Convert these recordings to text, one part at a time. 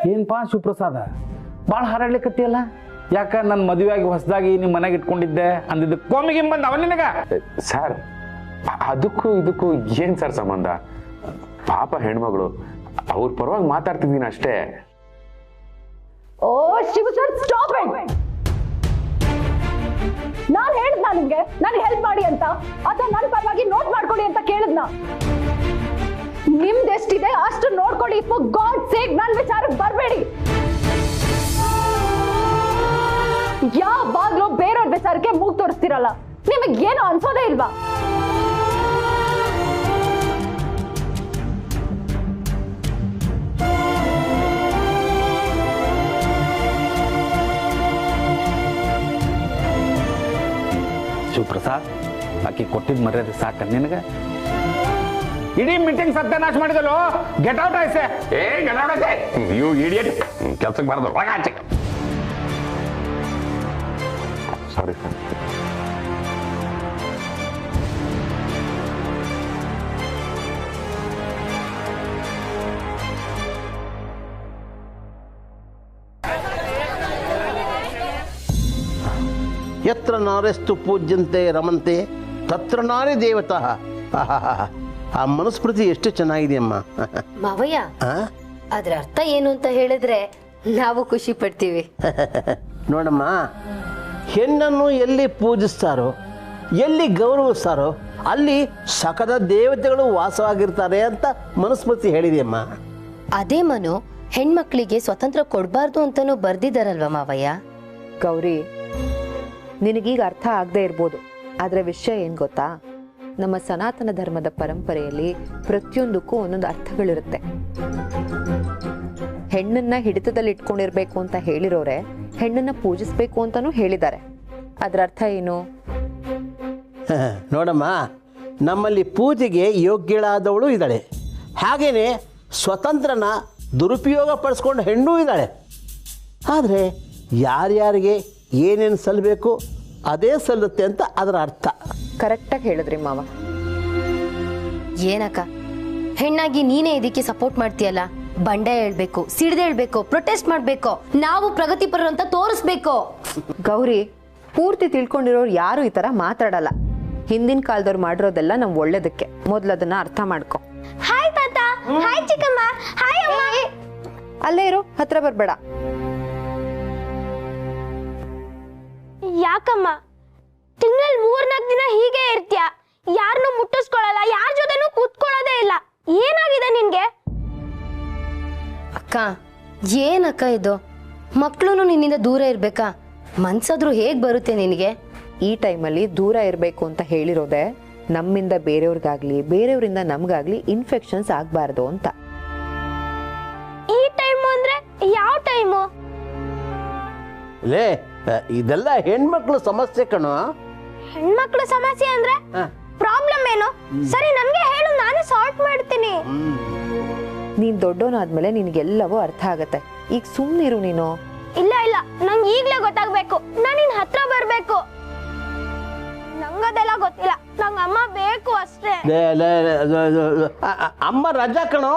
ಏನಪ್ಪಾ ಶಿವಪ್ರಸಾದ ಭಾಳ ಹಾರಾಡ್ಲಿಕ್ಕತ್ತಿಯಲ್ಲ? ಯಾಕ ನನ್ನ ಮದುವೆಯಾಗಿ ಹೊಸದಾಗಿ ನಿಮ್ಮ ಮನೆಗೆ ಇಟ್ಕೊಂಡಿದ್ದೆ ಅಂದಿದ್ದು ಕೋಮಿಗೆ ಬಂದ ಅವನ ನಿನಗ? ಸರ್ ಅದಕ್ಕೂ ಇದಕ್ಕೂ ಏನ್ ಸರ್ ಸಂಬಂಧ? ಪಾಪ ಹೆಣ್ಮಗಳು, ಅವ್ರ ಪರವಾಗಿ ಮಾತಾಡ್ತಿದ್ದೀನಿ ಅಷ್ಟೇ. ಓ ಶಿವು ಸರ್, ಸ್ಟಾಪ್ ಇಟ್. ನಾನು ಹೇಳಿದ್ನ ನಿಮ್ಗೆ ನನಗೆ ಹೆಲ್ಪ್ ಮಾಡಿ ಅಂತ, ಅಥವಾ ನನ್ನ ಪರವಾಗಿ ನೋಟ್ ಮಾಡ್ಕೊಳ್ಳಿ ಅಂತ ಕೇಳಿದ್ನ? ನಿಮ್ದೆಷ್ಟಿದೆ ಅಷ್ಟು ನೋಡ್ಕೊಳ್ಳಿ. ಫಾರ್ ಗಾಡ್ ಸೇಕ್ ನನ್ನ ವಿಚಾರಕ್ಕೆ ಬರಬೇಡಿ. ಯಾವಾಗ್ಲೂ ಬೇರೆಯವ್ರ ವಿಚಾರಕ್ಕೆ ಮೂಗ್ ತೋರಿಸ್ತಿರಲ್ಲ. ನಿಮಗೆ ಏನು ಅನ್ಸೋದೇ ಇಲ್ವಾ? ಶಿವಪ್ರಸಾದ್, ಆಕಿ ಕೊಟ್ಟಿದ್ ಮರ್ಯಾದೆ ಸಾಕ ನಿನಗ? ಇಡೀ ಮೀಟಿಂಗ್ ಸತ್ಯನಾಶ ಮಾಡಿದಲು. ಗೆಟ್ ಔಟ್ ಐಸೆ. ಗೆಟ್ ಔಟ್ ಐಸೆ. You idiot. ಕೆಲ್ಸಕ್ಕೆ ಬರೋದು ಆಚೆ. Sorry sir. ಯತ್ರ ನಾರೆಸ್ತು ಪೂಜ್ಯಂತೆ ರಮಂತೆ ತತ್ರ ನಾರೇ ದೇವತಃ. ಆ ಮನುಸ್ಮೃತಿ ಎಷ್ಟು ಚೆನ್ನಾಗಿದೆಯಮ್ಮ. ಮಾವಯ್ಯ, ಅದ್ರ ಅರ್ಥ ಏನು ಅಂತ ಹೇಳಿದ್ರೆ ನಾವು ಖುಷಿ ಪಡ್ತೀವಿ. ನೋಡಮ್ಮ, ಹೆಣ್ಣನ್ನು ಎಲ್ಲಿ ಪೂಜಿಸ್ತಾರೋ, ಎಲ್ಲಿ ಗೌರವಿಸ್ತಾರೋ ಅಲ್ಲಿ ಸಕಲ ದೇವತೆಗಳು ವಾಸವಾಗಿರ್ತಾರೆ ಅಂತ ಮನುಸ್ಮೃತಿ ಹೇಳಿದೆಯಮ್ಮ. ಅದೇ ಮನು ಹೆಣ್ಮಕ್ಳಿಗೆ ಸ್ವತಂತ್ರ ಕೊಡಬಾರ್ದು ಅಂತಾನೂ ಬರ್ದಿದಾರಲ್ವ ಮಾವಯ್ಯ? ಗೌರಿ, ನಿನಗೀಗ ಅರ್ಥ ಆಗದೆ ಇರ್ಬೋದು, ಆದರೆ ವಿಷಯ ಏನು ಗೊತ್ತಾ, ನಮ್ಮ ಸನಾತನ ಧರ್ಮದ ಪರಂಪರೆಯಲ್ಲಿ ಪ್ರತಿಯೊಂದಕ್ಕೂ ಒಂದೊಂದು ಅರ್ಥಗಳಿರುತ್ತೆ. ಹೆಣ್ಣನ್ನ ಹಿಡಿತದಲ್ಲಿ ಇಟ್ಕೊಂಡಿರ್ಬೇಕು ಅಂತ ಹೇಳಿರೋರೆ ಹೆಣ್ಣನ್ನ ಪೂಜಿಸ್ಬೇಕು ಅಂತಾನೂ ಹೇಳಿದ್ದಾರೆ. ಅದರ ಅರ್ಥ ಏನು? ನೋಡಮ್ಮ, ನಮ್ಮಲ್ಲಿ ಪೂಜೆಗೆ ಯೋಗ್ಯಳಾದವಳು ಇದ್ದಾಳೆ, ಹಾಗೇನೆ ಸ್ವತಂತ್ರನ ದುರುಪಯೋಗ ಪಡಿಸ್ಕೊಂಡು ಹೆಣ್ಣು ಇದ್ದಾಳೆ. ಆದರೆ ಯಾರ್ಯಾರಿಗೆ ಏನೇನು ಸಲ್ಲಬೇಕು ಅದೇ ಸಲ್ಲುತ್ತೆ ಅಂತ ಅದರ ಅರ್ಥ. ಕರೆಕ್ಟಾಗಿ ಹೇಳಿದ್ರಿ ಮಾವ. ಏನಕ್ಕ, ಹೆಣ್ಣಾಗಿ ನೀನೇ ಇದಕ್ಕೆ ಸಪೋರ್ಟ್ ಮಾಡ್ತೀಯಲ್ಲ? ಬಂಡೆ ಹೇಳ್ಬೇಕು, ಸಿಡ್ದೆ ಹೇಳ್ಬೇಕು, ಪ್ರೊಟೆಸ್ಟ್ ಮಾಡ್ಬೇಕು, ನಾವು ಪ್ರಗತಿಪರರು ಅಂತ ತೋರಿಸ್ಬೇಕು. ಗೌರಿ, ಪೂರ್ತಿ ತಿಳ್ಕೊಂಡಿರೋರು ಯಾರು ಈ ತರ ಮಾತಾಡಲ್ಲ. ಹಿಂದಿನ ಕಾಲದವ್ರು ಮಾಡಿರೋದೆಲ್ಲ ನಮ್ ಒಳ್ಳೇದಕ್ಕೆ. ಮೊದ್ಲು ಅದನ್ನ ಅರ್ಥ ಮಾಡ್ಕೊ. ಹಾಯ್ ತಾತ, ಹಾಯ್ ಚಿಕ್ಕಮ್ಮ, ಹಾಯ್ ಅಮ್ಮ. ಅಲ್ಲೇ ಇರು, ಹತ್ರ ಬರ್ಬೇಡ. ಯಾಕಮ್ಮ ತಿಂಗಳಲ್ಲಿ 3-4 ದಿನ ಹೀಗೆ ಇರ್ತೀಯ? ಯಾರನ್ನೂ ಮುಟ್ಟಿಸ್ಕೊಳ್ಳಲ್ಲ, ಯಾರ ಜೊತೆನೂ ಕೂತ್ಕೊಳ್ಳೋದೇ ಇಲ್ಲ. ಏನಾಗಿದೆ ನಿನ್ಗೆ? ಅಕ್ಕ, ಏನಕ್ಕ ಇದು? ಮಕ್ಳು ನಿನ್ನಿಂದ ದೂರ ಇರ್ಬೇಕಾ? ಮನ್ಸಾದ್ರೂ ಹೇಗ್ ಬರುತ್ತೆ ನಿನಗೆ? ಈ ಟೈಮಲ್ಲಿ ದೂರ ಇರಬೇಕು ಅಂತ ಹೇಳಿರೋದೆ ನಮ್ಮಿಂದ ಬೇರೆಯವ್ರಿಗಾಗ್ಲಿ ಬೇರೆಯವರಿಂದ ನಮ್ಗಾಗ್ಲಿ ಇನ್ಫೆಕ್ಷನ್ಸ್ ಆಗ್ಬಾರ್ದು ಅಂತ. ಈ ಟೈಮು ಅಂದ್ರೆ ಯಾವ ಟೈಮು? ಲೇ, ಇದೆಲ್ಲ ಹೆಣ್ಮಕ್ಳು ಸಮಸ್ಯೆ ಕಣೋ. ಹೆಣ್ಮಕ್ಳು ಸಮಸ್ಯೆ ಅಂದ್ರೆ ಪ್ರಾಬ್ಲಮ್ ಏನು? ಸರಿ ನನ್ಗೆ ಹೇಳು, ನಾನೇ ಸಾಲ್ವ್ ಮಾಡ್ತೀನಿ. ನೀನ್ ದೊಡ್ಡವನಾದ್ಮೇಲೆ ನಿನ್ಗೆಲ್ಲವೂ ಅರ್ಥ ಆಗತ್ತೆ. ಈಗ ಸುಮ್ನಿರು ನೀನು. ಇಲ್ಲ ಇಲ್ಲ, ನಂಗೆ ಈಗ್ಲೇ ಗೊತ್ತಾಗ್ಬೇಕು. ನಾನು ನಿನ್ ಹತ್ರ ಬರ್ಬೇಕು. ನಂಗದೆಲ್ಲ ಗೊತ್ತಿಲ್ಲ, ನಂಗೆ ಅಮ್ಮ ಬೇಕು ಅಷ್ಟೇ. ಅಮ್ಮ ರಜಾ ಕಣೋ.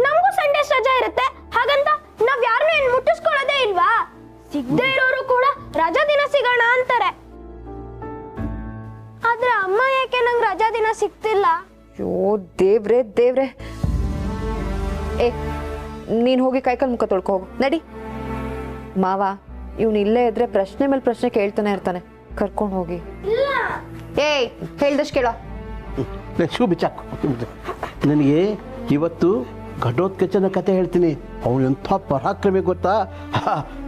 ನಮಗೂ ಸಂಡೇಸ್ ರಜಾ ಇರುತ್ತೆ, ಹಾಗಂತ ನಾವ್ ಯಾರನ್ನೂ ಏನ್ ಮುಟ್ಟಿಸ್ಕೊಳ್ಳೋದೇ ಇಲ್ವಾ? ಸಿಗದೆ ಇರೋರು ಕೂಡ ರಜಾ ದಿನ ಸಿಗೋಣ ಅಂತಾರೆ. ಆದ್ರೆ ಅಮ್ಮ ಯಾಕೆ ನಂಗೆ ರಜಾ ದಿನ ಸಿಗ್ತಿಲ್ಲ? ಅಯ್ಯೋ ದೇವ್ರೆ ದೇವ್ರೆ. ಏ, ನೀನ್ ಹೋಗಿ ಕೈಕಾಲ್ ಮುಖ ತೊಳ್ಕೊ ಹೋಗು, ನಡಿ. ಮಾವ, ಇವ್ನು ಇಲ್ಲೇ ಇದ್ರೆ ಪ್ರಶ್ನೆ ಮೇಲೆ ಪ್ರಶ್ನೆ ಕೇಳ್ತಾನೆ ಇರ್ತಾನೆ. ಕರ್ಕೊಂಡು ಹೋಗಿ. ಏಯ್, ಹೇಳ್ದಷ್ಟು ಕೇಳೋ. ಶೂ ಬಿಚ್ಚಾಕು. ನನಗೆ ಇವತ್ತು ಘಟೋತ್ಕಚನ ಕತೆ ಹೇಳ್ತೀನಿ. ಅವನು ಎಂಥ ಪರಾಕ್ರಮಿ ಗೊತ್ತಾ?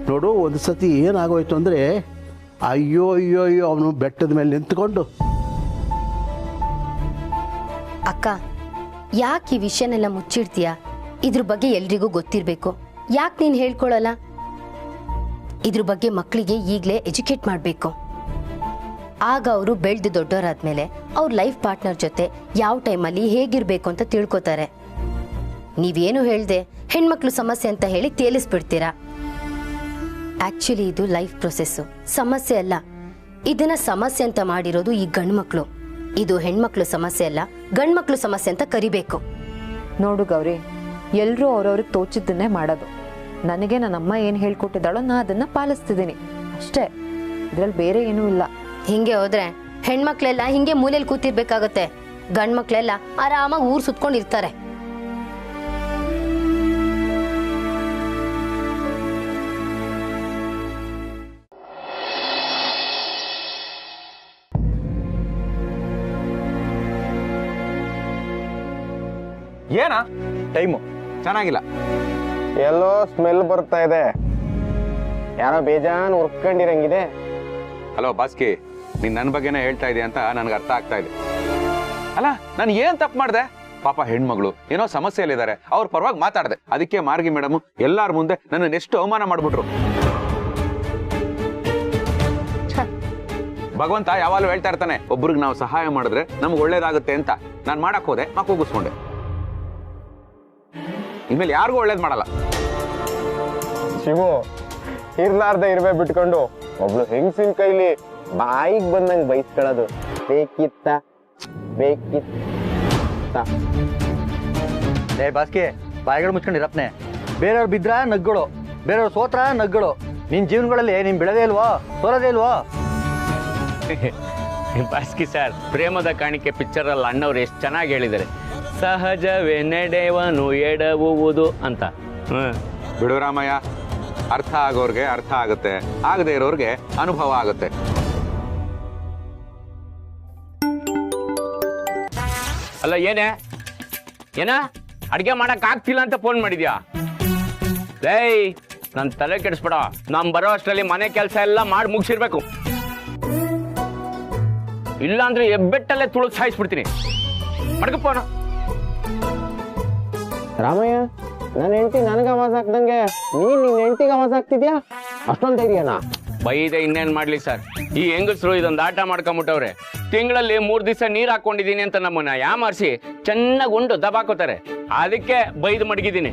ನೋಡು, ಒಂದು ಸತಿ ಏನಾಗೋಯ್ತು ಅಂದರೆ, ಅಯ್ಯೋ ಅಯ್ಯೋ ಅಯ್ಯೋ, ಅವನು ಬೆಟ್ಟದ ಮೇಲೆ ನಿಂತ್ಕೊಂಡು. ಅಕ್ಕ, ಯಾಕೆ ಈ ವಿಷಯನೆಲ್ಲ ಮುಚ್ಚಿಡ್ತೀಯ? ಇದ್ರ ಬಗ್ಗೆ ಎಲ್ರಿಗೂ ಗೊತ್ತಿರ್ಬೇಕು. ಯಾಕೆ ನೀನ್ ಹೇಳ್ಕೊಳಲ್ಲ? ಇದ್ರ ಬಗ್ಗೆ ಮಕ್ಕಳಿಗೆ ಈಗಲೇ ಎಜುಕೇಟ್ ಮಾಡಬೇಕು. ಆಗ ಅವರು ಬೆಳೆದು ದೊಡ್ಡವರಾದ್ಮೇಲೆ ಅವ್ರ ಲೈಫ್ ಪಾರ್ಟ್ನರ್ ಜೊತೆ ಯಾವ ಟೈಮಲ್ಲಿ ಹೇಗಿರ್ಬೇಕು ಅಂತ ತಿಳ್ಕೊತಾರೆ. ನೀವೇನು ಹೇಳ್ದೆ ಹೆಣ್ಮಕ್ಳು ಸಮಸ್ಯೆ ಅಂತ ಹೇಳಿ ತೇಲಿಸ್ಬಿಡ್ತೀರಾ. ಆಕ್ಚುಲಿ ಇದು ಲೈಫ್ ಪ್ರೊಸೆಸ್ಸು, ಸಮಸ್ಯೆ ಅಲ್ಲ. ಇದನ್ನ ಸಮಸ್ಯೆ ಅಂತ ಮಾಡಿರೋದು ಈ ಗಂಡ್ಮಕ್ಳು. ಇದು ಹೆಣ್ಮಕ್ಳು ಸಮಸ್ಯೆ ಅಲ್ಲ, ಗಂಡ್ಮಕ್ಳು ಸಮಸ್ಯೆ ಅಂತ ಕರಿಬೇಕು. ನೋಡು ಗೌರಿ, ಎಲ್ಲರೂ ಅವ್ರವ್ರಿಗೆ ತೋಚಿದ್ದನ್ನೇ ಮಾಡೋದು. ನನಗೆ ನನ್ನ ಅಮ್ಮ ಏನು ಹೇಳ್ಕೊಟ್ಟಿದ್ದಾಳೋ ನಾ ಅದನ್ನ ಪಾಲಿಸ್ತಿದ್ದೀನಿ ಅಷ್ಟೇ. ಇದ್ರಲ್ಲಿ ಬೇರೆ ಏನೂ ಇಲ್ಲ. ಹಿಂಗೆ ಹೋದ್ರೆ ಹೆಣ್ಮಕ್ಳೆಲ್ಲ ಹಿಂಗೆ ಮೂಲೆಯಲ್ಲಿ ಕೂತಿರ್ಬೇಕಾಗತ್ತೆ. ಗಂಡ್ ಮಕ್ಳೆಲ್ಲ ಆರಾಮಾಗಿ ಊರ್ ಸುತ್ಕೊಂಡಿರ್ತಾರೆ. ಏನಾ ಟೈಮು ಚೆನ್ನಾಗಿಲ್ಲ. ಎಲ್ಲೋ ಸ್ಮೆಲ್ ಬರ್ತಾ ಇದೆ, ಯಾರೋ ಬೇಜಾನ್ ಉರ್ಕೊಂಡಿರಂಗಿದೆ. ಹಲೋ ಬಾಸ್ಕಿ, ನೀನ್ ನನ್ನ ಬಗ್ಗೆನೇ ಹೇಳ್ತಾ ಇದೆಯಾ ಅಂತ ನನ್ಗೆ ಅರ್ಥ ಆಗ್ತಾ ಇದೆ. ಅಲ್ಲ ನಾನು ಏನ್ ತಪ್ಪು ಮಾಡ್ದೆ? ಪಾಪ ಹೆಣ್ಮಗಳು ಏನೋ ಸಮಸ್ಯೆಯಲ್ಲಿದ್ದಾರೆ, ಅವ್ರ ಪರವಾಗಿ ಮಾತಾಡ್ದೆ. ಅದಕ್ಕೆ ಮಾರ್ಗಿ ಮೇಡಮ್ ಎಲ್ಲಾರ ಮುಂದೆ ನನ್ನ ಎಷ್ಟು ಅವಮಾನ ಮಾಡ್ಬಿಟ್ರು. ಭಗವಂತ ಯಾವಾಗಲೂ ಹೇಳ್ತಾ ಇರ್ತಾನೆ, ಒಬ್ರಿಗೆ ನಾವು ಸಹಾಯ ಮಾಡಿದ್ರೆ ನಮ್ಗೆ ಒಳ್ಳೇದಾಗುತ್ತೆ ಅಂತ. ನಾನು ಮಾಡಕ್ ಹೋದೆ, ಕೂಗಿಸ್ಕೊಂಡೆ. ಇನ್ಮೇಲೆ ಯಾರಿಗೂ ಒಳ್ಳೇದ್ ಮಾಡಲ್ಲ. ಶಿವು, ಇರ್ಲಾರ್ದೆ ಇರ್ಬೇ ಬಿಟ್ಕೊಂಡು ಒಬ್ಳು ಹೆಂಗಸಿನ ಕೈಲಿ ಬಾಯಿಗೆ ಬಂದಂಗ್ ಬೈಸ್ಕೊಳ್ಳೋದು ಬೇಕಿತ್ತ? ಲೇ ಬಾಸ್ಕಿ, ಬಾಯಿಗಳು ಮುಚ್ಕೊಂಡಿರಪ್ನೆ. ಬೇರೆಯವ್ರು ಬಿದ್ರ ನಗ್ಗಳು, ಬೇರೆಯವ್ರು ಸೋತ್ರ ನಗ್ಗಳು. ನಿನ್ ಜೀವನಗಳಲ್ಲಿ ನೀನ್ ಬೆಳೆದೇ ಇಲ್ವೋ, ಸೋಲದೇ ಇಲ್ವೋ? ಬಾಸ್ಕಿ ಸರ್, ಪ್ರೇಮದ ಕಾಣಿಕೆ ಪಿಕ್ಚರ್ ಅಲ್ಲಿ ಅಣ್ಣವ್ರು ಎಷ್ಟು ಚೆನ್ನಾಗಿ ಹೇಳಿದ್ದಾರೆ, ಸಹಜವೇ ನಡೆವನು ಎಡವುವುದು ಅಂತ. ಬಿಡು ರಾಮಯ್ಯ, ಅರ್ಥ ಆಗೋರ್ಗೆ ಅರ್ಥ ಆಗುತ್ತೆ, ಆಗದೆ ಇರೋರ್ಗೆ ಅನುಭವ ಆಗುತ್ತೆ. ಅಲ್ಲ ಏನ ಅಡ್ಗೆ ಮಾಡಕ್ ಆಗ್ತಿಲ್ಲ ಅಂತ ಫೋನ್ ಮಾಡಿದ್ಯಾ? ಲೈ, ನನ್ ತಲೆ ಕೆಡಿಸ್ಬೇಡ. ನಮ್ ಬರೋ ಅಷ್ಟರಲ್ಲಿ ಮನೆ ಕೆಲಸ ಎಲ್ಲ ಮಾಡಿ ಮುಗಿಸಿರ್ಬೇಕು. ಇಲ್ಲ ಅಂದ್ರೆ ಎಬ್ಬೆಟ್ಟಲ್ಲೇ ತುಳಿದು ಸಾಯಿಸ್ಬಿಡ್ತೀನಿ. ಮಡ್ಕಪ್ಪೋಣ. ರಾಮಯ್ಯ, ನನ್ನ ಹೆಂಡತಿ ನನಗೆ ಆವಾಜ್ ಹಾಕ್ದಂಗೆ ನೀನ್ ನಿನ್ ಹೆಂಡತಿಗೆ ಆವಾಜ್ ಹಾಕ್ತಿದ್ಯಾ? ಅಷ್ಟೊಂದು ಧೈರ್ಯನಾ? ಬೈದೆ ಇನ್ನೇನ್ ಮಾಡ್ಲಿ ಸರ್, ಈ ಹೆಂಗಸರು ಇದೊಂದು ಆಟ ಮಾಡ್ಕೊಂಬಿಟ್ಟವ್ರೆ. ತಿಂಗಳಲ್ಲಿ 3 ದಿವಸ ನೀರ್ ಹಾಕೊಂಡಿದೀನಿ ಅಂತ ನಮ್ಮನ್ನ ಯಾಮಾರಿಸಿ ಚೆನ್ನಾಗಿ ಉಂಡು ದಬಾಕೋತಾರೆ. ಅದಕ್ಕೆ ಬೈದು ಮಡಗಿದ್ದೀನಿ.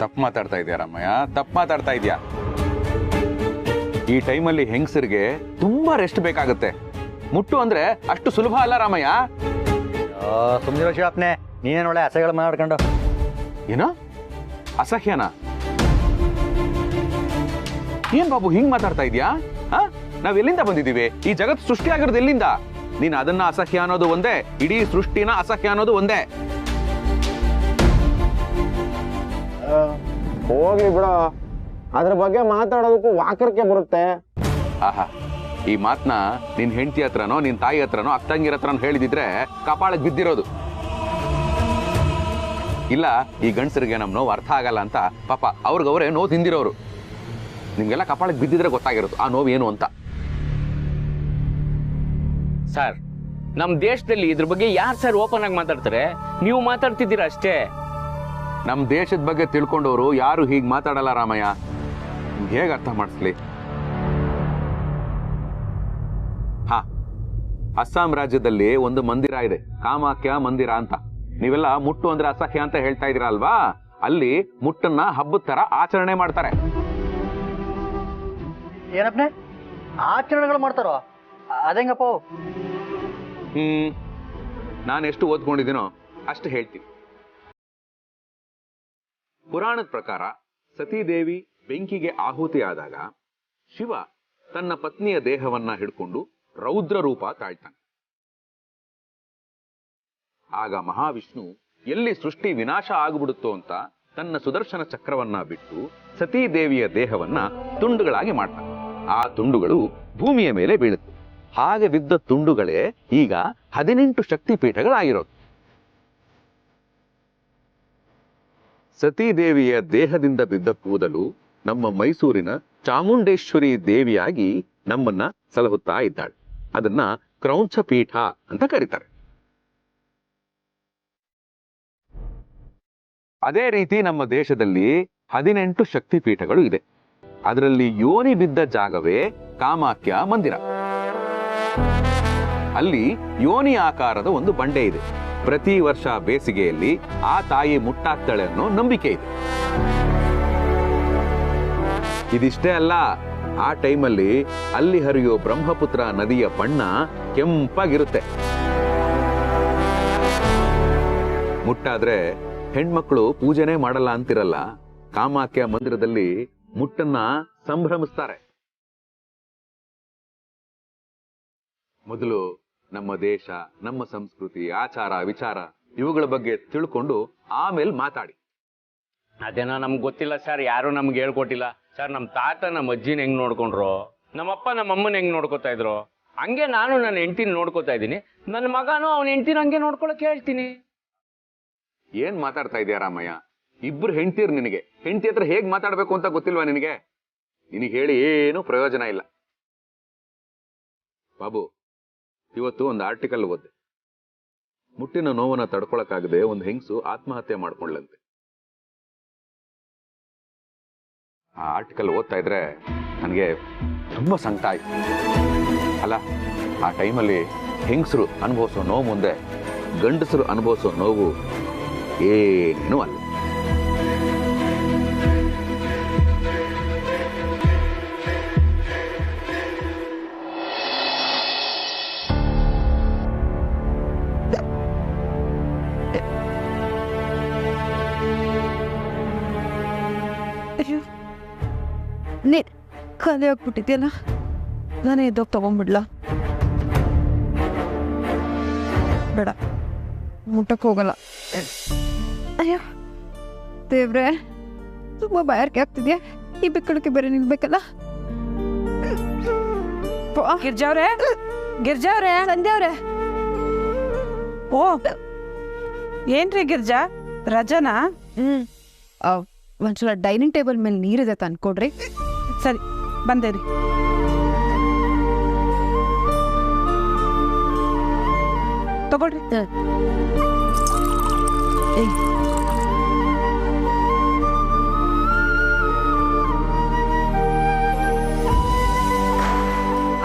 ತಪ್ಪು ಮಾತಾಡ್ತಾ ಇದೆಯಾ ರಾಮಯ್ಯ, ತಪ್ಪು ಮಾತಾಡ್ತಾ ಇದೆಯಾ? ಈ ಟೈಮಲ್ಲಿ ಹೆಂಗಸರಿಗೆ ತುಂಬಾ ರೆಸ್ಟ್ ಬೇಕಾಗುತ್ತೆ. ಮುಟ್ಟು ಅಂದ್ರೆ ಅಷ್ಟು ಸುಲಭ ಅಲ್ಲ ರಾಮಯ್ಯ. ಸುಮ್ಮನೆ ಶಿವಪ್ನೆ, ನೀನೇನು ಒಳ್ಳೆ ಅಸಹ್ಯಗಳ ಮಾಡ್ಕೊಂಡು. ಏನೋ ಅಸಹ್ಯನಾ? ಏನ್ ಬಾಬು ಹಿಂಗ್ ಮಾತಾಡ್ತಾ ಇದೀಯಾ? ನಾವ್ ಎಲ್ಲಿಂದ ಬಂದಿದೀವಿ? ಈ ಜಗತ್ ಸೃಷ್ಟಿ ಆಗಿರೋದು ಎಲ್ಲಿಂದ? ನೀನ್ ಅದನ್ನ ಅಸಹ್ಯ ಅನ್ನೋದು ಒಂದೇ, ಇಡೀ ಸೃಷ್ಟಿನ ಅಸಹ್ಯ ಅನ್ನೋದು ಒಂದೇ. ಹೋಗ್ಲಿ ಬಿಡೋ, ಅದ್ರ ಬಗ್ಗೆ ಮಾತಾಡೋದಕ್ಕೂ ವಾಕರಿಕೆ ಬರುತ್ತೆ. ಆಹಾ, ಈ ಮಾತನ್ನ ನಿನ್ ಹೆಂಡತಿ ಹತ್ರನೋ ನಿನ್ ತಾಯಿ ಹತ್ರನೋ ಅಕ್ಕಂಗಿರ ಹತ್ರನೋ ಹೇಳಿದಿದ್ರೆ ಕಪಾಳಕ್ಕೆ ಬಿದ್ದಿರೋದು. ಇಲ್ಲ, ಈ ಗಂಡಸರಿಗೆ ನಮ್ ನೋವು ಅರ್ಥ ಆಗಲ್ಲ ಅಂತ ಪಾಪ ಅವ್ರಿಗವ್ರೆ ನೋವು ತಿಂದಿರೋರು. ನಿಮ್ಗೆಲ್ಲ ಕಪಾಳಕ್ಕೆ ಬಿದ್ದಿದ್ರೆ ಗೊತ್ತಾಗಿರೋದು ಆ ನೋವು ಏನು ಅಂತ. ಸರ್, ನಮ್ ದೇಶದಲ್ಲಿ ಇದ್ರ ಬಗ್ಗೆ ಯಾರು ಸರ್ ಓಪನ್ ಆಗಿ ಮಾತಾಡ್ತಾರೆ? ನೀವು ಮಾತಾಡ್ತಿದ್ದೀರಾ ಅಷ್ಟೇ. ನಮ್ ದೇಶದ ಬಗ್ಗೆ ತಿಳ್ಕೊಂಡವರು ಯಾರು ಹೀಗ್ ಮಾತಾಡಲ್ಲ ರಾಮಯ್ಯ. ಹೇಗೆ ಅರ್ಥ ಮಾಡಿಸ್ಲಿ? ಹಾ, ಅಸ್ಸಾಂ ರಾಜ್ಯದಲ್ಲಿ ಒಂದು ಮಂದಿರ ಇದೆ, ಕಾಮಾಖ್ಯ ಮಂದಿರ ಅಂತ. ನೀವೆಲ್ಲ ಮುಟ್ಟು ಅಂದ್ರೆ ಅಸಹ್ಯ ಅಂತ ಹೇಳ್ತಾ ಇದೀರ ಅಲ್ವಾ? ಅಲ್ಲಿ ಮುಟ್ಟನ್ನ ಹಬ್ಬದ ತರ ಆಚರಣೆ ಮಾಡ್ತಾರೆ. ಏನಪ್ಪನೆ ಆಚರಣೆಗಳು ಮಾಡ್ತಾರೋ? ಅದೇಂಗಪ್ಪ? ನಾನು ಎಷ್ಟು ಓದ್ಕೊಂಡಿದ್ದೀನೋ ಅಷ್ಟು ಹೇಳ್ತೀನಿ. ಪುರಾಣದ ಪ್ರಕಾರ ಸತೀದೇವಿ ಬೆಂಕಿಗೆ ಆಹುತಿಯಾದಾಗ ಶಿವ ತನ್ನ ಪತ್ನಿಯ ದೇಹವನ್ನ ಹಿಡ್ಕೊಂಡು ರೌದ್ರ ರೂಪ ತಾಳ್ತಾನೆ. ಆಗ ಮಹಾವಿಷ್ಣು ಎಲ್ಲಿ ಸೃಷ್ಟಿ ವಿನಾಶ ಆಗ್ಬಿಡುತ್ತೋ ಅಂತ ತನ್ನ ಸುದರ್ಶನ ಚಕ್ರವನ್ನ ಬಿಟ್ಟು ಸತೀದೇವಿಯ ದೇಹವನ್ನ ತುಂಡುಗಳಾಗಿ ಮಾಡ್ತಾನೆ. ಆ ತುಂಡುಗಳು ಭೂಮಿಯ ಮೇಲೆ ಬೀಳುತ್ತೆ. ಹಾಗೆ ಬಿದ್ದ ತುಂಡುಗಳೇ ಈಗ 18 ಶಕ್ತಿಪೀಠಗಳಾಗಿರೋದು. ಸತೀದೇವಿಯ ದೇಹದಿಂದ ಬಿದ್ದ ಕೂದಲು ನಮ್ಮ ಮೈಸೂರಿನ ಚಾಮುಂಡೇಶ್ವರಿ ದೇವಿಯಾಗಿ ನಮ್ಮನ್ನ ಸಲಹುತ್ತಾ ಇದ್ದಾಳೆ. ಅದನ್ನ ಕ್ರೌಂಚ ಪೀಠ ಅಂತ ಕರೀತಾರೆ. ಅದೇ ರೀತಿ ನಮ್ಮ ದೇಶದಲ್ಲಿ 18 ಶಕ್ತಿಪೀಠಗಳು ಇದೆ. ಅದರಲ್ಲಿ ಯೋನಿ ಬಿದ್ದ ಜಾಗವೇ ಕಾಮಾಖ್ಯ ಮಂದಿರ. ಅಲ್ಲಿ ಯೋನಿ ಆಕಾರದ ಒಂದು ಬಂಡೆ ಇದೆ. ಪ್ರತಿ ವರ್ಷ ಬೇಸಿಗೆಯಲ್ಲಿ ಆ ತಾಯಿ ಮುಟ್ಟಾಗ್ತಾಳೆ ಅನ್ನೋ ನಂಬಿಕೆ ಇದೆ. ಇದಿಷ್ಟೇ ಅಲ್ಲ, ಆ ಟೈಮಲ್ಲಿ ಅಲ್ಲಿ ಹರಿಯೋ ಬ್ರಹ್ಮಪುತ್ರ ನದಿಯ ಬಣ್ಣ ಕೆಂಪಾಗಿರುತ್ತೆ. ಮುಟ್ಟಾದ್ರೆ ಹೆಣ್ಮಕ್ಳು ಪೂಜೆನೇ ಮಾಡಲ್ಲ ಅಂತಿರಲ್ಲ, ಕಾಮಾಖ್ಯ ಮಂದಿರದಲ್ಲಿ ಮುಟ್ಟನ್ನ ಸಂಭ್ರಮಿಸ್ತಾರೆ. ಮೊದಲು ನಮ್ಮ ದೇಶ, ನಮ್ಮ ಸಂಸ್ಕೃತಿ, ಆಚಾರ ವಿಚಾರ ಇವುಗಳ ಬಗ್ಗೆ ತಿಳ್ಕೊಂಡು ಆಮೇಲೆ ಮಾತಾಡಿ. ಅದೇನೋ ನಮ್ಗೆ ಗೊತ್ತಿಲ್ಲ ಸರ್, ಯಾರು ನಮ್ಗೆ ಹೇಳ್ಕೊಟ್ಟಿಲ್ಲ ಸರ್. ನಮ್ಮ ತಾತ ನಮ್ಮ ಅಜ್ಜಿನ ಹೆಂಗ್ ನೋಡ್ಕೊಂಡ್ರು, ನಮ್ಮಪ್ಪ ನಮ್ಮಮ್ಮನ ಹೆಂಗ್ ನೋಡ್ಕೋತಾ ಇದ್ರು, ಹಂಗೆ ನಾನು ನನ್ನ ಹೆಂಡತಿನ ನೋಡ್ಕೋತಾ ಇದ್ದೀನಿ. ನನ್ನ ಮಗನೂ ಅವನ ಹೆಂಡತಿನ ಹಂಗೆ ನೋಡ್ಕೊಳಕ್ ಹೇಳ್ತೀನಿ. ಏನ್ ಮಾತಾಡ್ತಾ ಇದೀಯ ರಾಮಯ್ಯ? ಇಬ್ರು ಹೆಂಡ್ತೀರ್ ನಿನಗೆ. ಹೆಂಡತಿ ಹತ್ರ ಹೇಗ್ ಮಾತಾಡ್ಬೇಕು ಅಂತ ಗೊತ್ತಿಲ್ವಾ ನಿನಗೆ? ನಿನಗೆ ಹೇಳಿ ಏನು ಪ್ರಯೋಜನ ಇಲ್ಲ. ಬಾಬು, ಇವತ್ತು ಒಂದು ಆರ್ಟಿಕಲ್ ಓದ್ದೆ. ಮುಟ್ಟಿನ ನೋವನ್ನ ತಡ್ಕೊಳಕ್ಕಾಗದೆ ಒಂದು ಹೆಂಗಸು ಆತ್ಮಹತ್ಯೆ ಮಾಡ್ಕೊಂಡ್ಲಂತೆ. ಆ ಆರ್ಟಿಕಲ್ ಓದ್ತಾ ಇದ್ರೆ ನನಗೆ ತುಂಬಾ ಸಂಕಟ ಆಯ್ತು. ಅಲ್ಲ, ಆ ಟೈಮಲ್ಲಿ ಹೆಂಗಸರು ಅನುಭವಿಸೋ ನೋವು ಮುಂದೆ ಗಂಡಸರು ಅನುಭವಿಸೋ ನೋವು ಏನೂ ಅಲ್ಲ. ಅಯ್ಯೋ, ನೀನ್ ಖಾಲಿ ಆಗ್ಬಿಟ್ಟಿದ್ಯಲ್ಲ, ನಾನೇ ಎದ್ದೋಗಿ ತಗೊಂಡ್ಬಿಡ್ಲಾ? ಬೇಡ, ಮುಟ್ಟಕ್ಕೆ ಹೋಗಲ್ಲ. ಅಯ್ಯೋ ದೇವ್ರೆ, ತುಂಬಾ ಬಾಯಾರಿಕೆ ಆಗ್ತಿದ್ಯಾ. ಈ ಬೆಕ್ಕಳಕ್ಕೆ ಬೇರೆ ನಿಲ್ಬೇಕಲ್ಲ. ಗಿರ್ಜಾವ್ರೆ, ಗಿರ್ಜಾವ್ರೆ, ಸಂಧ್ಯಾವ್ರೆ. ಓ ಏನ್ರಿ ಗಿರ್ಜಾ, ರಜನಾ? ಒಂದ್ಸಲ ಡೈನಿಂಗ್ ಟೇಬಲ್ ಮೇಲೆ ನೀರಿದೆ ತಂದ್ಕೊಡ್ರಿ. ಸರಿ, ಬಂದೇರಿ. ತಗೊಳ್ರಿ.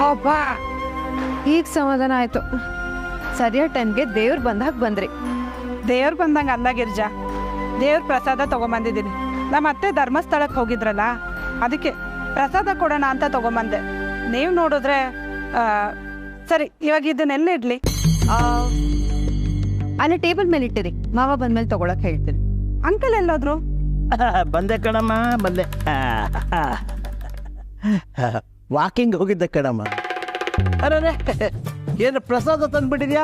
ಅಬ್ಬಾ, ಈಗ ಸಮಾಧಾನ ಆಯ್ತು. ಸರಿಯಾದ ಟೈಮ್ಗೆ ದೇವ್ರು ಬಂದಾಗ ಬಂದ್ರಿ. ದೇವ್ರು ಬಂದಂಗ ಅಲ್ಲ ಗಿರ್ಜಾ, ದೇವ್ರ ಪ್ರಸಾದ ತಗೊಂಬಂದಿದ್ದೀನಿ. ನಮ್ಮ ಅತ್ತೆ ಧರ್ಮಸ್ಥಳಕ್ಕೆ ಹೋಗಿದ್ರಲ್ಲ, ಅದಕ್ಕೆ ಪ್ರಸಾದ ಕೊಡೋಣ ಅಂತ ತಗೊಂಬಂದೆ. ನೀವು ನೋಡಿದ್ರೆ ಸರಿ, ಇವಾಗ ಇದನ್ನೆಲ್ಲ ಇಡ್ಲಿ? ಅಲ್ಲೇ ಟೇಬಲ್ ಮೇಲೆ ಇಟ್ಟಿರಿ, ಮಾವ ಬಂದ್ಮೇಲೆ ತಗೊಳಕ್ ಹೇಳ್ತೀನಿ. ಅಂಕಲ್ ಎಲ್ಲೋದ್ರು? ಬಂದೆ ಕಣಮ್ಮ, ಬಂದೆ. ವಾಕಿಂಗ್ ಹೋಗಿದ್ದೆ ಕಣಮ್ಮ. ಅರೆ, ಏನು ಪ್ರಸಾದ ತಂದ್ಬಿಟ್ಟಿದ್ಯಾ?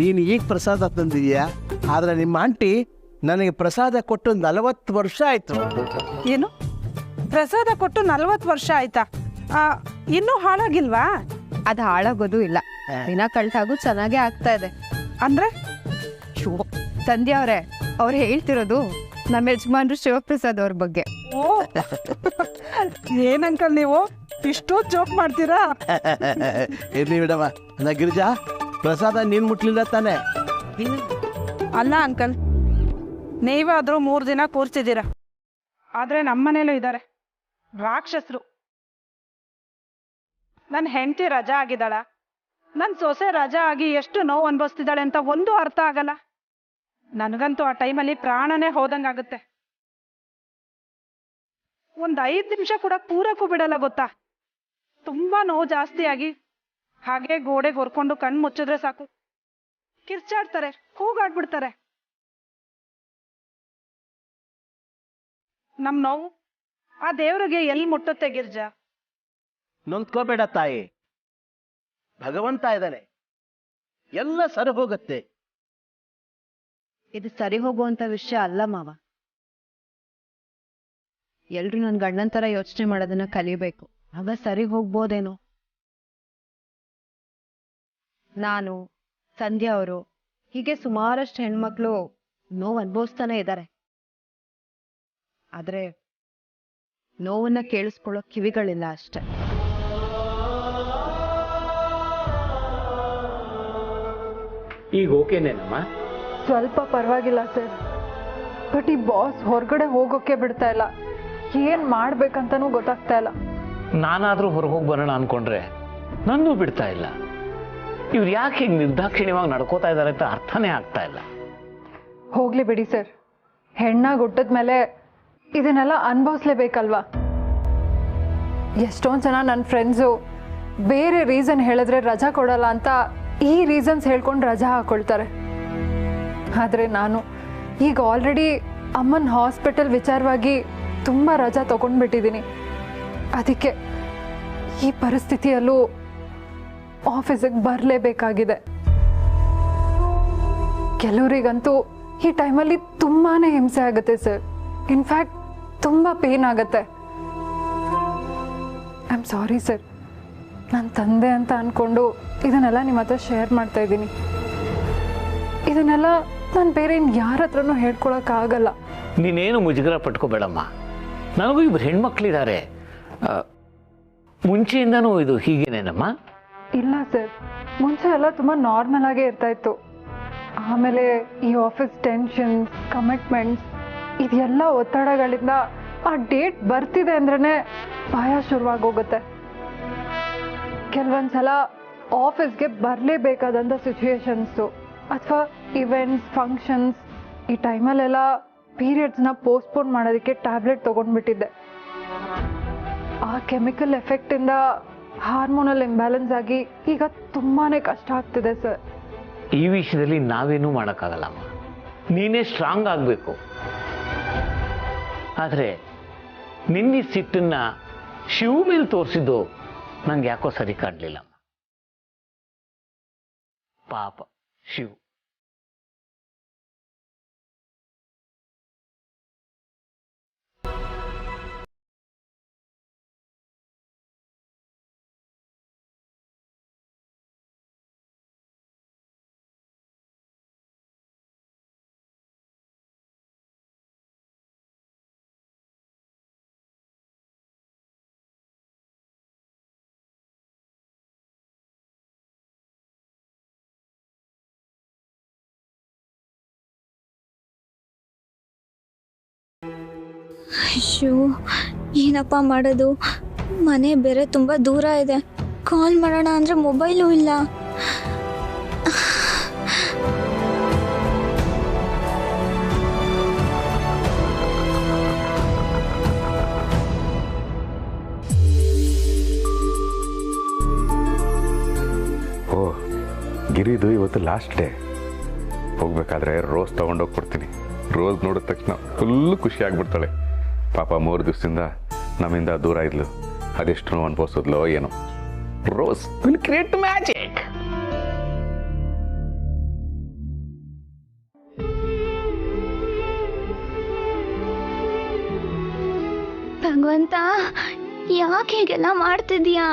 ನೀನು ಈಗ ಪ್ರಸಾದ ತಂದಿದ್ಯಾ, ಆದ್ರೆ ನಿಮ್ಮ ಆಂಟಿ ನನಗೆ ಪ್ರಸಾದ ಕೊಟ್ಟು 40 ವರ್ಷ ಆಯ್ತು. ಏನು ಪ್ರಸಾದ ಕೊಟ್ಟು 40 ವರ್ಷ ಆಯ್ತಾ? ಇನ್ನೂ ಹಾಳಾಗಿಲ್ವಾ? ಅದು ಹಾಳಾಗೋದು ಇಲ್ಲ, ದಿನ ಕಳ್ತಾಗೂ ಚೆನ್ನಾಗೇ ಆಗ್ತಾ ಇದೆ. ಅಂದ್ರೆ ಸಂಧ್ಯಾ ಅವ್ರೆ, ಅವ್ರು ಹೇಳ್ತಿರೋದು ನಮ್ಮ ಯಜಮಾನ್ರು ಶಿವಪ್ರಸಾದ್ ಅವ್ರ ಬಗ್ಗೆ. ಓ, ಏನಂಕಲ್ ನೀವು ಇಷ್ಟು ಜೋಕ್ ಮಾಡ್ತೀರಾ? ಇರ್ಲಿ ಬಿಡಮ್ಮ. ನಾ ಗಿರಿಜಾ, ಪ್ರಸಾದ ನೀನ್ ಮುಟ್ಲಿಲ್ಲ ತಾನೆ? ಅಲ್ಲ ಅಂಕಲ್, ನೀವಾದ್ರೂ 3 ದಿನ ಕೂರ್ಸಿದ್ದೀರಾ, ಆದ್ರೆ ನಮ್ಮನೇಲೂ ಇದ್ದಾರೆ ರಾಕ್ಷಸರು. ನನ್ನ ಹೆಂಡತಿ ರಜಾ ಆಗಿದ್ದಾಳ, ನನ್ನ ಸೊಸೆ ರಜಾ ಆಗಿ ಎಷ್ಟು ನೋವು ಅನುಭವಿಸ್ತಿದ್ದಾಳೆ ಅಂತ ಒಂದು ಅರ್ಥ ಆಗಲ್ಲ. ನನಗಂತೂ ಆ ಟೈಮಲ್ಲಿ ಪ್ರಾಣನೇ ಹೋದಂಗಾಗುತ್ತೆ. ಒಂದು 5 ನಿಮಿಷ ಕೂಡ ಕೂರಕ್ಕೂ ಬಿಡಲ್ಲ ಗೊತ್ತಾ. ತುಂಬಾ ನೋವು ಜಾಸ್ತಿ ಆಗಿ ಹಾಗೆ ಗೋಡೆಗೆ ಹೊರ್ಕೊಂಡು ಕಣ್ಣು ಮುಚ್ಚಿದ್ರೆ ಸಾಕು, ಕಿರ್ಚಾಡ್ತಾರೆ, ಕೂಗಾಡ್ಬಿಡ್ತಾರೆ. ನಮ್ ನೋವು ಆ ದೇವ್ರಿಗೆ ಎಲ್ಲಿ ಮುಟ್ಟುತ್ತೆ ಗಿರ್ಜಾ? ನೊಂದ್ಕೋಬೇಡ ತಾಯಿ, ಭಗವಂತ ಇದ್ದಾನೆ, ಎಲ್ಲ ಸರಿ ಹೋಗುತ್ತೆ. ಇದು ಸರಿ ಹೋಗುವಂತ ವಿಷಯ ಅಲ್ಲ ಮಾವ. ಎಲ್ರು ನನ್ ಗಂಡನ ತರ ಯೋಚನೆ ಮಾಡೋದನ್ನ ಕಲಿಬೇಕು, ಆಗ ಸರಿ ಹೋಗ್ಬೋದೇನೋ. ನಾನು, ಸಂಧ್ಯಾ ಅವರು, ಹೀಗೆ ಸುಮಾರಷ್ಟು ಹೆಣ್ಮಕ್ಳು ನೋವು ಅನುಭವಿಸ್ತಾನೆ ಇದ್ದಾರೆ. ಆದ್ರೆ ನೋವನ್ನ ಕೇಳಿಸ್ಕೊಳ್ಳೋ ಕಿವಿಗಳಿಲ್ಲ ಅಷ್ಟೆ. ಈಗ ಓಕೆನೇನಮ್ಮ? ಸ್ವಲ್ಪ ಪರವಾಗಿಲ್ಲ ಸರ್, ಬಟ್ ಈ ಬಾಸ್ ಹೊರಗಡೆ ಹೋಗೋಕೆ ಬಿಡ್ತಾ ಇಲ್ಲ. ಏನ್ ಮಾಡ್ಬೇಕಂತನೂ ಗೊತ್ತಾಗ್ತಾ ಇಲ್ಲ. ನಾನಾದ್ರೂ ಹೊರಗೆ ಹೋಗಿ ಬರೋಣ ಅನ್ಕೊಂಡ್ರೆ ನನ್ನೂ ಬಿಡ್ತಾ ಇಲ್ಲ. ಇವ್ರು ಯಾಕೆ ಹೀಗೆ ನಿರ್ದಾಕ್ಷಿಣ್ಯವಾಗಿ ನಡ್ಕೋತಾ ಇದ್ದಾರೆ ಅಂತ ಅರ್ಥನೇ ಆಗ್ತಾ ಇಲ್ಲ. ಹೋಗ್ಲಿ ಬಿಡಿ ಸರ್, ಹೆಣ್ಣಾಗಿ ಹುಟ್ಟಿದ್ಮೇಲೆ ಇದನ್ನೆಲ್ಲ ಅನುಭವಿಸ್ಲೇಬೇಕಲ್ವಾ. ಎಷ್ಟೊಂದು ಜನ ನನ್ನ ಫ್ರೆಂಡ್ಸು ಬೇರೆ ರೀಸನ್ ಹೇಳಿದ್ರೆ ರಜಾ ಕೊಡಲ್ಲ ಅಂತ ಈ ರೀಸನ್ಸ್ ಹೇಳ್ಕೊಂಡು ರಜಾ ಹಾಕೊಳ್ತಾರೆ. ಆದರೆ ನಾನು ಈಗ ಆಲ್ರೆಡಿ ಅಮ್ಮನ ಹಾಸ್ಪಿಟಲ್ ವಿಚಾರವಾಗಿ ತುಂಬ ರಜಾ ತಗೊಂಡ್ಬಿಟ್ಟಿದ್ದೀನಿ. ಅದಕ್ಕೆ ಈ ಪರಿಸ್ಥಿತಿಯಲ್ಲೂ ಆಫೀಸಿಗೆ ಬರಲೇಬೇಕಾಗಿದೆ. ಕೆಲವರಿಗಂತೂ ಈ ಟೈಮಲ್ಲಿ ತುಂಬಾ ಹಿಂಸೆ ಆಗುತ್ತೆ ಸರ್. ಇನ್ಫ್ಯಾಕ್ಟ್ ತುಂಬ ಪೇನ್ ಆಗುತ್ತೆ. I am sorry sir. ನನ್ನ ತಂದೆ ಅಂತ ಅಂದ್ಕೊಂಡು ಇದನ್ನೆಲ್ಲ ನಿಮ್ಮ ಹತ್ರ ಶೇರ್ ಮಾಡ್ತಾ ಇದ್ದೀನಿ. ಇದನ್ನೆಲ್ಲ ನಾನು ಬೇರೆ ಯಾರ ಹತ್ರನೂ ಹೇಳ್ಕೊಳಕ್ಕಾಗಲ್ಲ. ನೀನೇನು ಮುಜುಗರ ಪಟ್ಕೋಬೇಡಮ್ಮ. ನನಗೂ ಇಬ್ಬರು ಹೆಣ್ಮಕ್ಳಿದ್ದಾರೆ. ಮುಂಚೆಯಿಂದನೂ ಇದು ಹೀಗೇನೇನಮ್ಮ? ಇಲ್ಲ ಸರ್, ಮುಂಚೆ ಎಲ್ಲ ತುಂಬ ನಾರ್ಮಲ್ ಆಗೇ ಇರ್ತಾ ಇತ್ತು. ಆಮೇಲೆ ಈ ಆಫೀಸ್ ಟೆನ್ಷನ್ಸ್, ಕಮಿಟ್ಮೆಂಟ್ಸ್, ಇದೆಲ್ಲ ಒತ್ತಡಗಳಿಂದ ಆ ಡೇಟ್ ಬರ್ತಿದೆ ಅಂದ್ರೇ ಭಯ ಶುರುವಾಗೋಗುತ್ತೆ. ಕೆಲವೊಂದ್ಸಲ ಆಫೀಸ್ಗೆ ಬರಲೇಬೇಕಾದಂಥ ಸಿಚುವೇಶನ್ಸು ಅಥವಾ ಇವೆಂಟ್ಸ್, ಫಂಕ್ಷನ್ಸ್, ಈ ಟೈಮಲ್ಲೆಲ್ಲ ಪೀರಿಯಡ್ಸ್ನ ಪೋಸ್ಟ್ಪೋನ್ ಮಾಡೋದಕ್ಕೆ ಟ್ಯಾಬ್ಲೆಟ್ ತೊಗೊಂಡ್ಬಿಟ್ಟಿದ್ದೆ. ಆ ಕೆಮಿಕಲ್ ಎಫೆಕ್ಟಿಂದ ಹಾರ್ಮೋನಲ್ ಇಂಬ್ಯಾಲೆನ್ಸ್ ಆಗಿ ಈಗ ತುಂಬಾ ಕಷ್ಟ ಆಗ್ತಿದೆ ಸರ್. ಈ ವಿಷಯದಲ್ಲಿ ನಾವೇನೂ ಮಾಡೋಕ್ಕಾಗಲ್ಲಮ್ಮ. ನೀನೇ ಸ್ಟ್ರಾಂಗ್ ಆಗಬೇಕು. ಆದರೆ ನಿನ್ನೆ ಸಿಟ್ಟನ್ನ ಶಿವ ಮೇಲೆ ತೋರಿಸಿದ್ದು ನಂಗೆ ಯಾಕೋ ಸರಿ ಕಾಣಲಿಲ್ಲಮ್ಮ. ಪಾಪ ಶಿವ್. ಅಯ್ಯೋ, ಏನಪ್ಪ ಮಾಡೋದು? ಮನೆ ಬೇರೆ ತುಂಬ ದೂರ ಇದೆ. ಕಾಲ್ ಮಾಡೋಣ ಅಂದರೆ ಮೊಬೈಲು ಇಲ್ಲ. ಓ, ಗಿರಿದು ಇವತ್ತು ಲಾಸ್ಟ್ ಡೇ. ಹೋಗ್ಬೇಕಾದ್ರೆ ರೋಸ್ ತೊಗೊಂಡೋಗ್ಬಿಡ್ತೀನಿ. ರೋಸ್ ನೋಡಿದ ತಕ್ಷಣ ಫುಲ್ಲು ಖುಷಿ ಆಗ್ಬಿಡ್ತಾಳೆ. ಪಾಪ 3 ದಿವಸದಿಂದ ನಮ್ಮಿಂದ ದೂರ ಇದ್ಲು. ಅದೆಷ್ಟು ನೋವು ಅನ್ಭವಿಸೋದ್ಲೋ ಏನೋ. Rose will create magic. ಭಗವಂತ, ಯಾಕೆ ಹೀಗೆಲ್ಲ ಮಾಡ್ತಿದ್ಯಾ?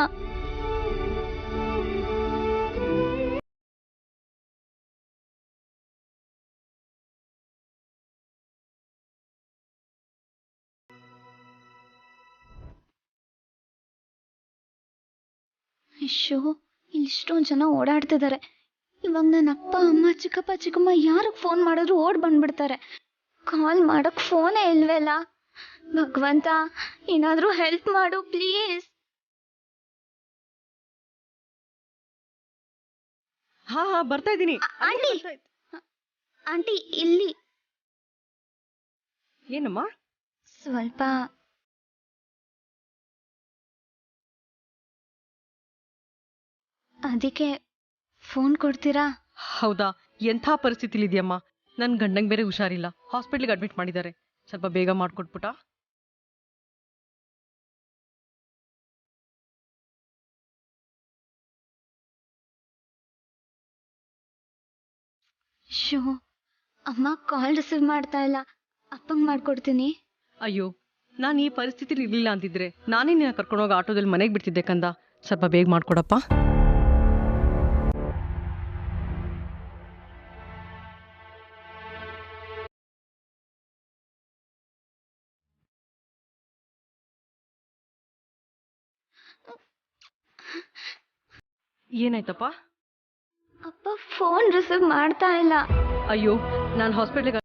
ಅಯ್ಯೋ, ಇಲ್ಲಿ ಇಷ್ಟೊಂದು ಜನ ಓಡಾಡ್ತಿದ್ದಾರೆ. ಇವಾಗ ನನ್ನ ಅಪ್ಪ, ಅಮ್ಮ, ಚಿಕ್ಕಪ್ಪ, ಚಿಕ್ಕಮ್ಮ ಯಾರಿಗೆ ಫೋನ್ ಮಾಡಿದ್ರು ಓಡ್ ಬಂದ್ಬಿಡ್ತಾರೆ. ಕಾಲ್ ಮಾಡಕ್ ಫೋನೇ ಇಲ್ವಲ್ಲ. ಭಗವಂತ, ಏನಾದರೂ ಹೆಲ್ಪ್ ಮಾಡು ಪ್ಲೀಸ್. ಹಾ ಬರ್ತಾ ಇದ್ದೀನಿ. ಆಂಟಿ, ಆಂಟಿ ಇಲ್ಲಿ. ಏನಮ್ಮ? ಸ್ವಲ್ಪ ಅದಕ್ಕೆ ಫೋನ್ ಕೊಡ್ತೀರಾ? ಹೌದಾ? ಎಂಥ ಪರಿಸ್ಥಿತಿಲಿದೆಯಮ್ಮ? ನನ್ನ ಗಂಡಂಗೆ ಬೇರೆ ಹುಷಾರಿಲ್ಲ. ಹಾಸ್ಪಿಟ್ಲಿಗೆ ಅಡ್ಮಿಟ್ ಮಾಡಿದ್ದಾರೆ. ಸ್ವಲ್ಪ ಬೇಗ ಮಾಡಿಕೊಟ್ಬಿಟ್ಟ. ಶೋ, ಅಮ್ಮ ಕಾಲ್ ರಿಸೀವ್ ಮಾಡ್ತಾ ಇಲ್ಲ. ಅಪ್ಪಂಗೆ ಮಾಡ್ಕೊಡ್ತೀನಿ. ಅಯ್ಯೋ, ನಾನು ಈ ಪರಿಸ್ಥಿತಿಲಿ ಇರಲಿಲ್ಲ ಅಂತಿದ್ರೆ ನಾನೇ ನಿನ್ನ ಕರ್ಕೊಂಡೋಗಿ ಆಟೋದಲ್ಲಿ ಮನೆಗೆ ಬಿಡ್ತಿದ್ದೆ ಕಂದ. ಸ್ವಲ್ಪ ಬೇಗ ಮಾಡ್ಕೊಡಪ್ಪ. ಏನಾಯ್ತಪ್ಪ? ಅಪ್ಪ ಫೋನ್ ರಿಸೀವ್ ಮಾಡ್ತಾ ಇಲ್ಲ. ಅಯ್ಯೋ, ನಾನು ಹಾಸ್ಪಿಟ್ಲಿಗೆ